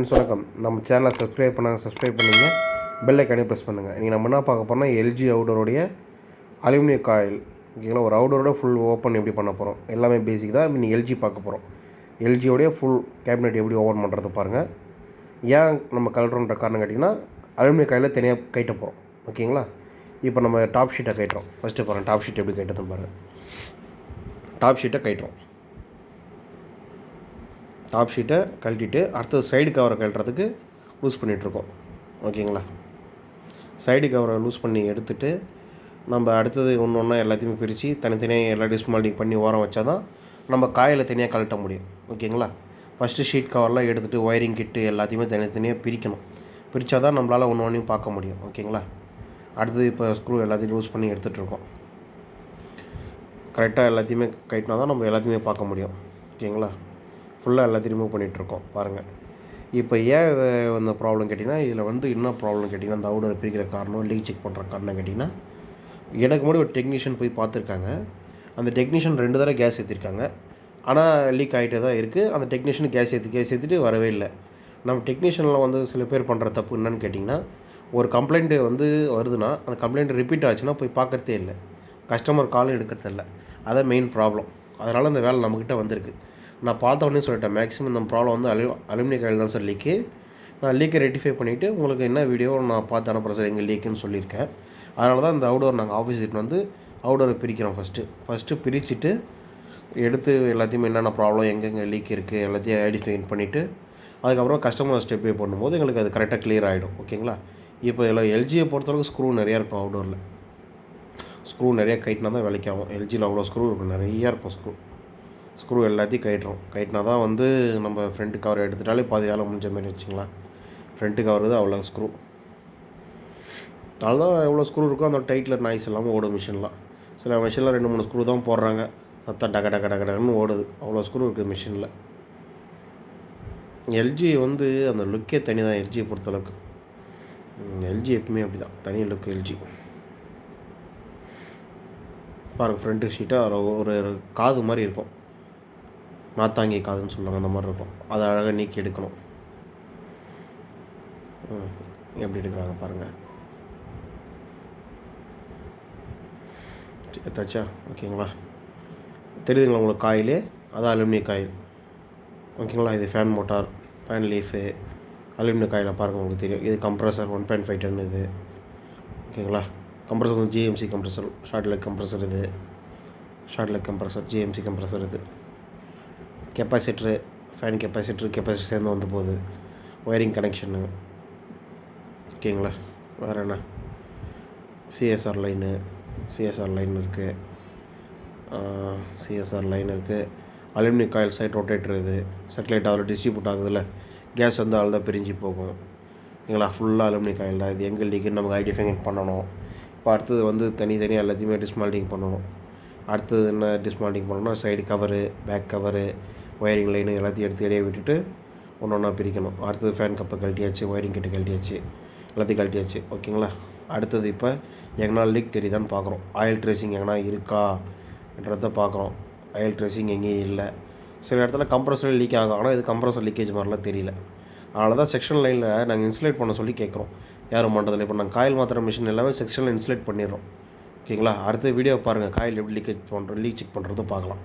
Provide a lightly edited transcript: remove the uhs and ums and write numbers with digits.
Friends வணக்கம். நம்ம சேனலை சப்ஸ்கிரைப் பண்ணிங்க, பெல் ஐக்கானே ப்ரெஸ் பண்ணுங்கள். நீங்கள் நம்ம என்ன பார்க்க போகிறோம்னா எல்ஜி அவுடோருடைய அலுமினியம் காயில். ஓகேங்களா, ஒரு அவுடோரோட ஃபுல் ஓப்பன் எப்படி பண்ண போகிறோம், எல்லாமே பேசிக் தான். நீங்கள் எல்ஜி பார்க்க போகிறோம். எல்ஜியோடைய ஃபுல் கேபினெட் எப்படி ஓப்பன் பண்ணுறது பாருங்கள். ஏன் நம்ம கலட்டுறோன்ற காரணம் கேட்டிங்கன்னா அலுமினியம் காயில் தனியாக கைட்ட போகிறோம். ஓகேங்களா, இப்போ நம்ம டாப் ஷீட்டை கைட்டுறோம். ஃபஸ்ட்டு பாருங்கள் டாப் ஷீட் எப்படி கைட்டதுன்னு பாருங்கள். டாப் ஷீட்டை கைட்டுறோம். டாப் ஷீட்டை கழட்டிட்டு அடுத்தது சைடு கவரை கழட்டுறதுக்கு லூஸ் பண்ணிகிட்ருக்கோம். ஓகேங்களா, சைடு கவரை லூஸ் பண்ணி எடுத்துகிட்டு நம்ம அடுத்தது ஒன்று ஒன்றா எல்லாத்தையுமே பிரித்து தனித்தனியாக எல்லா டிஸ்மால்டிங் பண்ணி ஓரம் வச்சா தான் நம்ம காயில் தனியாக கழட்ட முடியும். ஓகேங்களா, ஃபஸ்ட்டு ஷீட் கவர்லாம் எடுத்துகிட்டு ஒயரிங் கிட்டு எல்லாத்தையுமே தனித்தனியாக பிரிக்கணும். பிரித்தா தான் நம்மளால் ஒன்று ஒன்றையும் பார்க்க முடியும். ஓகேங்களா, அடுத்தது இப்போ ஸ்க்ரூ எல்லாத்தையும் லூஸ் பண்ணி எடுத்துகிட்ருக்கோம். கரெக்டாக எல்லாத்தையுமே கைட்டினா தான் நம்ம எல்லாத்தையுமே பார்க்க முடியும். ஓகேங்களா, ஃபுல்லாக எல்லாத்தையும் ரிமூவ் பண்ணிகிட்ருக்கோம் பாருங்கள். இப்போ ஏன் இந்த ப்ராப்ளம் கேட்டிங்கன்னா, இதில் என்ன ப்ராப்ளம் கேட்டிங்கன்னா, அந்த அவுடரை பிரிக்கிற காரணம், லீக் செக் பண்ணுற காரணம் கேட்டிங்கன்னா, எனக்கு முன்னாடி ஒரு டெக்னீஷியன் போய் பார்த்துருக்காங்க. அந்த டெக்னீஷியன் 2 தடவை கேஸ் ஏற்றிருக்காங்க. ஆனால் லீக் ஆகிட்டே தான் இருக்குது. அந்த டெக்னீஷியன் கேஸ் ஏற்றிட்டு வரவே இல்லை. நம்ம டெக்னீஷியனில் சில பேர் பண்ணுற தப்பு என்னன்னு கேட்டிங்கன்னா, ஒரு கம்ப்ளைண்ட்டு வருதுன்னா அந்த கம்ப்ளைண்ட் ரிப்பீட் ஆச்சுன்னா போய் பார்க்குறதே இல்லை, கஸ்டமர் காலும் எடுக்கிறது இல்லை. அதான் மெயின் ப்ராப்ளம். அதனால் அந்த வேலை நம்மக்கிட்ட வந்திருக்கு. நான் பார்த்த உடனே சொல்லிட்டேன், மேக்ஸிமம் இந்த ப்ராப்ளம் அலுமினியம் காயில் தான் சார் லீக்கு. நான் லீக்கை ரெட்டிஃபை பண்ணிவிட்டு உங்களுக்கு என்ன வீடியோ நான் பார்த்து அனுப்புகிறேன் சார் எங்கள் லீக்குன்னு சொல்லியிருக்கேன். அதனால தான் இந்த அவுடோர் நாங்கள் ஆப்போசிட் அவுடோரை பிரிக்கிறோம். ஃபஸ்ட்டு பிரிச்சுட்டு எடுத்து எல்லாத்தையுமே என்னென்ன ப்ராப்ளம் எங்கெங்கே லீக் இருக்குது எல்லாத்தையும் ஐடென்டிஃபை பண்ணிவிட்டு அதுக்கப்புறம் கஸ்டமர் ஸ்டெப் பே பண்ணும்போது எங்களுக்கு அது கரெக்டாக கிளியர் ஆகிடும். ஓகேங்களா, இப்போ எல்லாம் எல்ஜியை பொறுத்தளவுக்கு ஸ்க்ரூ நிறையா இருக்கும். அவுடோரில் ஸ்க்ரூ நிறையா கைட்டினா தான் வேலைக்கு ஆகும். எல்ஜியில் அவ்வளோ ஸ்க்ரூ இருக்கும், நிறையா இருக்கும். ஸ்க்ரூ எல்லாத்தையும் கைட்டினா தான் நம்ம ஃப்ரண்ட் கவர் எடுத்துட்டாலே பாதி வேலை முடிஞ்ச மாதிரி வச்சுக்கலாம். ஃப்ரண்ட்டு கவர் தான் அவ்வளோ ஸ்க்ரூ. அதனால தான் எவ்வளோ ஸ்க்ரூ இருக்கோ அந்த டைட்டில் நாய்ஸ் இல்லாமல் ஓடும் மிஷின்லாம். சில மிஷினில் 2-3 ஸ்க்ரூ தான் போடுறாங்க, சத்தம் டகன்னு ஓடுது. அவ்வளோ ஸ்க்ரூ இருக்குது மிஷினில். எல்ஜி அந்த லுக்கே தனி தான். எல்ஜியை பொறுத்தளவுக்கு எல்ஜி எப்பவுமே அப்படி தான், தனி லுக் எல்ஜி. பாருங்கள், ஃப்ரண்ட்டு ஷீட்டாக ஒரு காது மாதிரி இருக்கும், நாத்தாங்கி காதுன்னு சொல்லுவாங்க, அந்த மாதிரி இருக்கும். அதை அழகாக நீக்கி எடுக்கணும். எப்படி எடுக்கிறாங்க பாருங்கள். எடுத்தாச்சா? ஓகேங்களா, தெரியுதுங்களா உங்களுக்கு காயிலே? அதான் அலுமினியம் காயில். ஓகேங்களா, இது fan motor, fan leaf, aluminium coil பாருங்கள், உங்களுக்கு தெரியும். இது கம்ப்ரஸர் 1.5 டன் இது. ஓகேங்களா, compressor GMC compressor, short leg compressor இது. Short leg compressor, GMC compressor இது. கெப்பாசிட்டரு, ஃபேன் கெப்பாசிட்டர் சேர்ந்து போகுது. Wiring connection. ஓகேங்களா, வேறு என்ன, சிஎஸ்ஆர் லைன் இருக்குது. அலுமினியம் காயில் சைட் ரொட்டேட்டர் இது. செட்டலைட் அதில் டிஸ்ட்ரிபியூட் ஆகுதுல்ல, கேஸ் அதில் தான் பிரிஞ்சு போகும். ஓகேங்களா, ஃபுல்லாக அலுமினியம் காயில் தான். இது எங்கே லீக்குன்னு நமக்கு ஐடென்டிஃபை பண்ணணும். இப்போ அடுத்தது தனித்தனியாக எல்லாத்தையுமே டிஸ்மால்டிங் பண்ணணும். அடுத்தது என்ன டிஸ்மால்டிங் பண்ணணும்னா, side cover, back cover, wiring line எல்லாத்தையும் எடுத்து இடையே விட்டுட்டு ஒன்றா பிரிக்கணும். அடுத்தது ஃபேன் கப்பை கழட்டியாச்சு, ஒயரிங் கிட்ட கழட்டியாச்சு, எல்லாத்தையும் கழட்டியாச்சு. ஓகேங்களா, அடுத்தது இப்போ எங்கன்னா லீக் தெரியுதான்னு பார்க்குறோம். ஆயில் ட்ரேசிங் எங்கன்னா இருக்கான்றத பார்க்குறோம். ஆயில் ட்ரேசிங் எங்கேயும் இல்லை. சில இடத்துல கம்ப்ரஸர் லீக் ஆகும், ஆனால் இது கம்ப்ரஸர் லீக்கேஜ் மாதிரிலாம் தெரியல. அதனால தான் செக்ஷன் லைனில் நாங்கள் இன்சுலேட் பண்ண சொல்லி கேட்குறோம். யாரும் பண்ணுறதில்ல. இப்போ நாங்கள் காயில் மாத்திர மிஷின் எல்லாமே செக்ஷனில் இன்சுலேட் பண்ணிடுறோம். ஓகேங்களா, அடுத்த வீடியோ பாருங்கள், காயில் எப்படி லீக் செக் பண்ணுறது பார்க்கலாம்.